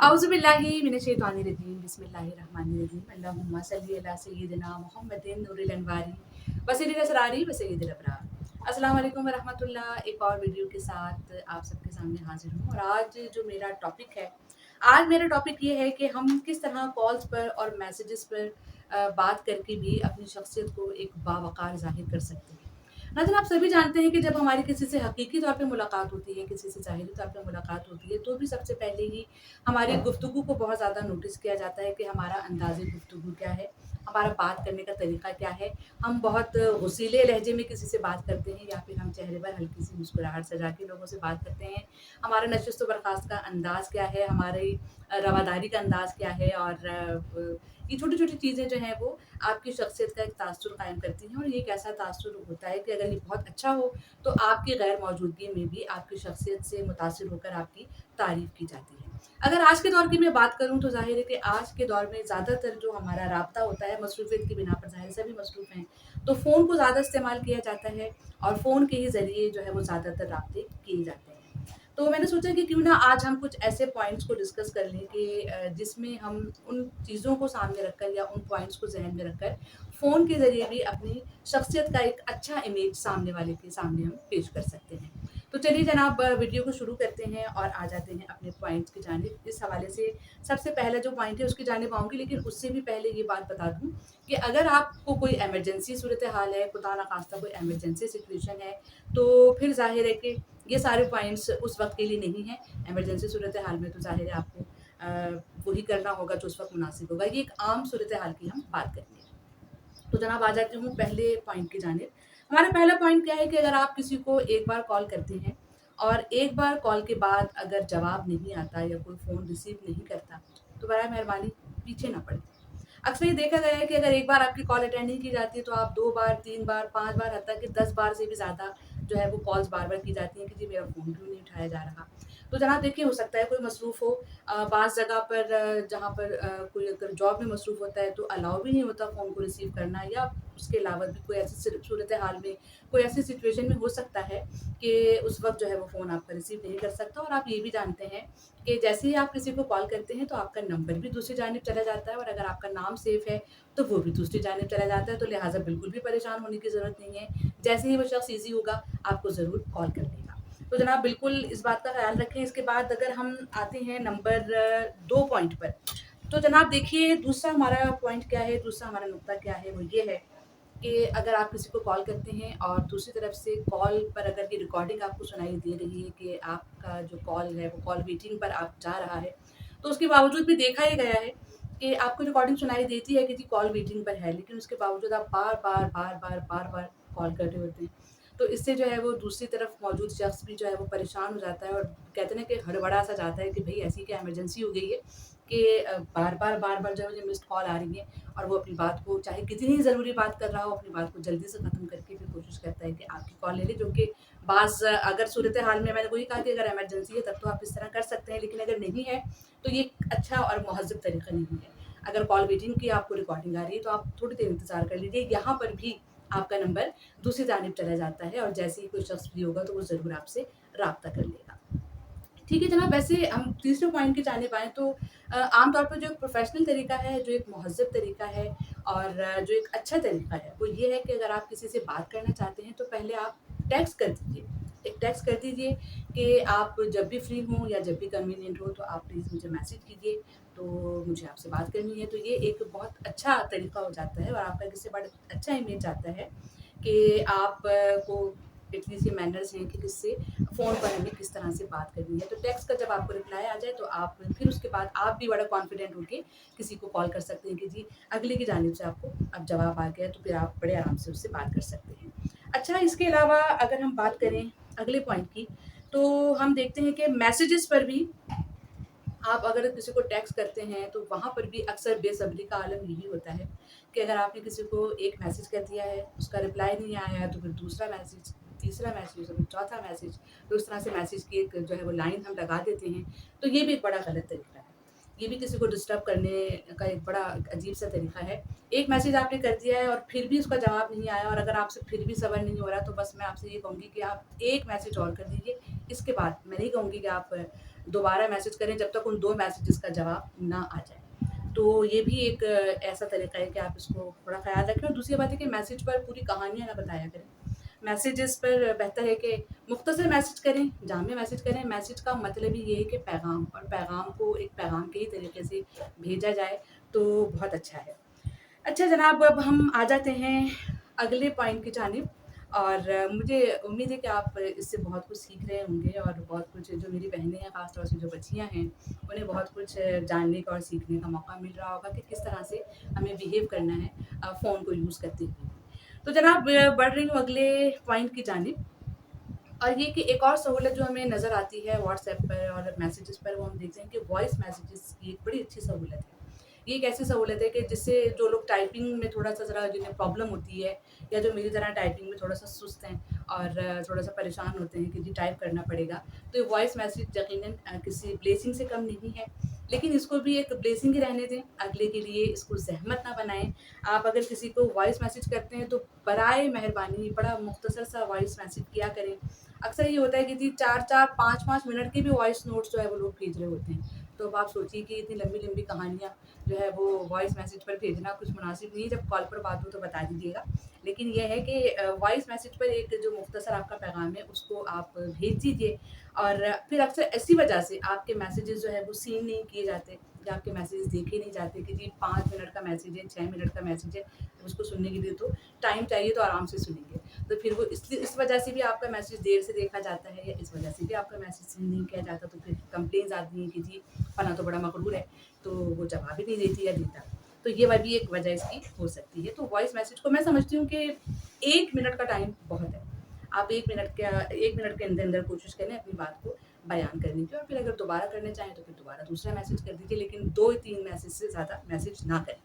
औज़ुबिल्लाहि मिनश्शैतानिर्रजीम बिस्मिल्लाहिर्रहमानिर्रहीम अल्लाहुम्मा सल्ली अला सय्यिदिना मुहम्मदिन नूरिल अनवारी व सय्यिदिल असरारी व सय्यिदिल अबरार। अस्सलाम वालेकुम व रहमतुल्लाह। एक और वीडियो के साथ आप सबके सामने हाज़िर हूँ और आज जो मेरा टॉपिक है, आज मेरा टॉपिक ये है कि हम किस तरह कॉल्स पर और मैसेजेस पर बात करके भी अपनी शख्सियत को एक बावक़ार ज़ाहिर कर सकते हैं। नाज़रीन, आप सभी जानते हैं कि जब हमारी किसी से हकीकी तौर पे मुलाकात होती है, किसी से ज़ाहिरी तौर पे मुलाकात होती है, तो भी सबसे पहले ही हमारी गुफ्तगू को बहुत ज़्यादा नोटिस किया जाता है कि हमारा अंदाज़े गुफ्तगू क्या है, हमारा बात करने का तरीका क्या है। हम बहुत गुस्सीले लहजे में किसी से बात करते हैं या फिर हम चेहरे पर हल्की-सी मुस्कुराहट सजा के लोगों से बात करते हैं। हमारा नशिस्त व बर्खास्त का अंदाज़ क्या है, हमारी रवादारी का अंदाज़ क्या है और ये छोटी-छोटी चीज़ें जो हैं वो आपकी शख्सियत का एक तासुर कायम करती हैं और ये एक ऐसा तासुर होता है कि अगर ये बहुत अच्छा हो, तो आपकी गैर मौजूदगी में भी आपकी शख्सियत से मुतासिर होकर आपकी तारीफ़ की जाती है। अगर आज के दौर की मैं बात करूँ तो ज़ाहिर है कि आज के दौर में ज़्यादातर जो हमारा राब्ता होता है मसरूफ़ियत की बिना पर, ज़ाहिर सभी मसरूफ़ हैं, तो फ़ोन को ज़्यादा इस्तेमाल किया जाता है और फ़ोन के ही ज़रिए जो है वो ज़्यादातर राब्ते किए जाते हैं। तो मैंने सोचा कि क्यों ना आज हम कुछ ऐसे पॉइंट्स को डिस्कस कर लें कि जिसमें हम उन चीज़ों को सामने रखकर या उन पॉइंट्स को ज़हन में रखकर फ़ोन के ज़रिए भी अपनी शख्सियत का एक अच्छा इमेज सामने वाले के सामने हम पेश कर सकते हैं। तो चलिए जनाब, वीडियो को शुरू करते हैं और आ जाते हैं अपने पॉइंट्स की जानिब। इस हवाले से सबसे पहला जो पॉइंट है उसकी जानिब आऊँगी, लेकिन उससे भी पहले ये बात बता दूँ कि अगर आपको कोई इमरजेंसी सूरत-ए-हाल है, खुदा ना ख़ास्ता कोई इमरजेंसी सिचुएशन है, तो फिर ज़ाहिर है कि ये सारे पॉइंट्स उस वक़्त के लिए नहीं हैं। इमरजेंसी सूरत-ए-हाल में तो ज़ाहिर है आपको वही करना होगा जो उस वक़्त मुनासिब होगा। ये एक आम सूरत-ए-हाल की हम बात करेंगे। तो जनाब, आ जाती हूँ पहले पॉइंट की जानिब। हमारा पहला पॉइंट क्या है कि अगर आप किसी को एक बार कॉल करते हैं और एक बार कॉल के बाद अगर जवाब नहीं आता या कोई फ़ोन रिसीव नहीं करता, तो बराए मेहरबानी पीछे ना पड़ें। अक्सर ये देखा गया है कि अगर एक बार आपकी कॉल अटेंड नहीं की जाती है, तो आप 2 बार, 3 बार, 5 बार, हत्ता कि 10 बार से भी ज़्यादा जो है वो कॉल्स बार-बार की जाती हैं कि जी मेरा फ़ोन क्यों नहीं उठाया जा रहा। तो जनाब देखिए, हो सकता है कोई मसरूफ़ हो, बाज़ जगह पर जहाँ पर कोई अगर जॉब में मसरूफ़ होता है तो अलाउ भी नहीं होता फ़ोन को रिसीव करना, या उसके अलावा भी कोई ऐसी सूरत-ए-हाल में, कोई ऐसी सिचुएशन में हो सकता है कि उस वक़्त जो है वो फ़ोन आपका रिसीव नहीं कर सकता। और आप ये भी जानते हैं कि जैसे ही आप किसी को कॉल करते हैं तो आपका नंबर भी दूसरी जानिब चला जाता है और अगर आपका नाम सेव है तो वो भी दूसरी जानिब चला जाता है, तो लिहाज़ा बिल्कुल भी परेशान होने की ज़रूरत नहीं है। जैसे ही वो शख़्स ईज़ी होगा, आपको ज़रूर कॉल कर लेगा। तो जनाब बिल्कुल इस बात का ख़्याल रखें। इसके बाद अगर हम आते हैं नंबर 2 पॉइंट पर, तो जनाब देखिए दूसरा हमारा पॉइंट क्या है, दूसरा हमारा नुक्ता क्या है, वो ये है कि अगर आप किसी को कॉल करते हैं और दूसरी तरफ से कॉल पर अगर ये रिकॉर्डिंग आपको सुनाई दे रही है कि आपका जो कॉल है वो कॉल वेटिंग पर आप जा रहा है, तो उसके बावजूद भी देखा ही गया है कि आपको रिकॉर्डिंग सुनाई देती है कि जी कॉल वेटिंग पर है, लेकिन उसके बावजूद आप बार-बार, बार-बार, बार-बार कॉल कर रहे होते हैं। तो इससे जो है वो दूसरी तरफ मौजूद शख्स भी जो है वो परेशान हो जाता है और कहते हैं ना कि हड़बड़ा-सा जाता है कि भई ऐसी क्या इमरजेंसी हो गई है कि बार-बार, बार-बार जो है मुझे मिस्ड कॉल आ रही है। और वो अपनी बात को, चाहे कितनी ज़रूरी बात कर रहा हो, अपनी बात को जल्दी से ख़त्म करके फिर कोशिश करता है कि आपकी कॉल ले ले, जो कि अगर सूरत-ए-हाल में मैंने वही कहा कि अगर इमरजेंसी है तब तो आप इस तरह कर सकते हैं, लेकिन अगर नहीं है, तो ये एक अच्छा और मुहज़्ज़ब तरीका नहीं है। अगर कॉल वेटिंग की आपको रिकॉर्डिंग आ रही है, तो आप थोड़ी देर इंतज़ार कर लीजिए। यहाँ पर भी आपका नंबर दूसरी जानिब चला जाता है और जैसे ही कोई शख़्स फ्री होगा, तो वो ज़रूर आपसे राब्ता कर लेगा। ठीक है जनाब, वैसे हम तीसरे पॉइंट की जानिब आएँ तो आम तौर पर जो एक प्रोफ़ेशनल तरीका है, जो एक मुहज़्ज़ब तरीका है और जो एक अच्छा तरीका है, वो ये है कि अगर आप किसी से बात करना चाहते हैं, तो पहले आप टेक्स्ट कर दीजिए। एक टेक्स्ट कर दीजिए कि आप जब भी फ्री हों या जब भी कन्वीनिएंट हो, तो आप प्लीज़ मुझे मैसेज कीजिए, तो मुझे आपसे बात करनी है। तो ये एक बहुत अच्छा तरीका हो जाता है और आपका एक इससे बड़ा अच्छा इमेज आता है कि आप को एटलीस्ट ये मैनर्स हैं कि किससे फ़ोन पर हमें किस तरह से बात करनी है। तो टेक्स्ट का जब आपको रिप्लाई आ जाए, तो आप फिर उसके बाद आप भी बड़ा कॉन्फिडेंट होके किसी को कॉल कर सकते हैं कि जी अगले की जानिब से आपको अब जवाब आ गया, तो फिर आप बड़े आराम से उससे बात कर सकते हैं। अच्छा, इसके अलावा अगर हम बात करें अगले पॉइंट की, तो हम देखते हैं कि मैसेजेस पर भी आप अगर किसी को टेक्स्ट करते हैं, तो वहाँ पर भी अक्सर बेसब्री का आलम यही होता है कि अगर आपने किसी को एक मैसेज कर दिया है, उसका रिप्लाई नहीं आया है, तो फिर दूसरा मैसेज, तीसरा मैसेज और फिर चौथा मैसेज, तो इस तरह से मैसेज की एक जो है वो लाइन हम लगा देते हैं। तो ये भी एक बड़ा गलत तरीका है। ये भी किसी को डिस्टर्ब करने का एक बड़ा अजीब-सा तरीका है। एक मैसेज आपने कर दिया है और फिर भी उसका जवाब नहीं आया और अगर आपसे फिर भी सब्र नहीं हो रहा, तो बस मैं आपसे ये कहूँगी कि आप एक मैसेज और कर दीजिए। इसके बाद मैं नहीं कहूँगी कि आप दोबारा मैसेज करें जब तक उन 2 मैसेजेस का जवाब ना आ जाए। तो ये भी एक ऐसा तरीका है कि आप इसको थोड़ा ख़्याल रखें। और दूसरी बात है कि मैसेज पर पूरी कहानियाँ ना बताया करें। मैसेजेस पर बेहतर है कि मुख्तसर मैसेज करें, जामिया मैसेज करें। मैसेज का मतलब ही ये है कि पैगाम, और पैगाम को एक पैगाम के ही तरीके से भेजा जाए, तो बहुत अच्छा है। अच्छा जनाब, अब हम आ जाते हैं अगले पॉइंट की जानिब। और मुझे उम्मीद है कि आप इससे बहुत कुछ सीख रहे होंगे, और बहुत कुछ जो मेरी बहनें हैं, ख़ास तौर से जो बच्चियाँ हैं, उन्हें बहुत कुछ जानने का और सीखने का मौका मिल रहा होगा कि किस तरह से हमें बिहेव करना है फ़ोन को यूज़ करते हुए। तो जनाब, बढ़ रही हूँ अगले पॉइंट की जानिब। और ये कि एक और सहूलत जो हमें नज़र आती है व्हाट्सएप पर और मैसेजेस पर, वो हम देखते हैं कि वॉइस मैसेजेस की एक बड़ी अच्छी सहूलत है। ये एक ऐसी सहूलत है कि जिससे जो लोग टाइपिंग में थोड़ा-सा ज़रा जिन्हें प्रॉब्लम होती है, या जो मेरी तरह टाइपिंग में थोड़ा-सा सुस्त हैं और थोड़ा-सा परेशान होते हैं कि जी टाइप करना पड़ेगा, तो ये वॉइस मैसेज यकीनन किसी ब्लेसिंग से कम नहीं है। लेकिन इसको भी एक ब्लेसिंग ही रहने दें, अगले के लिए इसको ज़हमत ना बनाएँ। आप अगर किसी को वॉइस मैसेज करते हैं तो बराए मेहरबानी बड़ा मुख्तसर सा वॉइस मैसेज किया करें। अक्सर ये होता है कि जी 4-4, 5-5 मिनट के भी वॉइस नोट्स जो है वो लोग भेज रहे होते हैं। तो अब आप सोचिए कि इतनी लंबी-लंबी कहानियाँ जो है वो वॉइस मैसेज पर भेजना कुछ मुनासिब नहीं है। जब कॉल पर बात हो तो बता दीजिएगा। लेकिन ये है कि वॉइस मैसेज पर एक जो मुख्तसर आपका पैगाम है उसको आप भेज दीजिए। और फिर अक्सर इसी वजह से आपके मैसेजेस जो है वो सीन नहीं किए जाते, या आपके मैसेजेस देखे नहीं जाते कि जी 5 मिनट का मैसेज है, 6 मिनट का मैसेज है, उसको सुनने के लिए तो टाइम चाहिए, तो आराम से सुनेंगे। तो फिर वो इस वजह से भी आपका मैसेज देर से देखा जाता है, या इस वजह से भी आपका मैसेज सीन नहीं किया जाता। तो फिर कंप्लेंट्स आती हैं कि जी फलां तो बड़ा मकरूर है, तो वो जवाब ही नहीं देती या देता। तो ये भी एक वजह इसकी हो सकती है। तो वॉइस मैसेज को मैं समझती हूँ कि 1 मिनट का टाइम बहुत है। आप 1 मिनट के अंदर-अंदर कोशिश करें अपनी बात को बयान करने की, और फिर अगर दोबारा करना चाहें तो फिर दोबारा दूसरा मैसेज कर दीजिए, लेकिन 2-3 मैसेज से ज़्यादा मैसेज ना करें।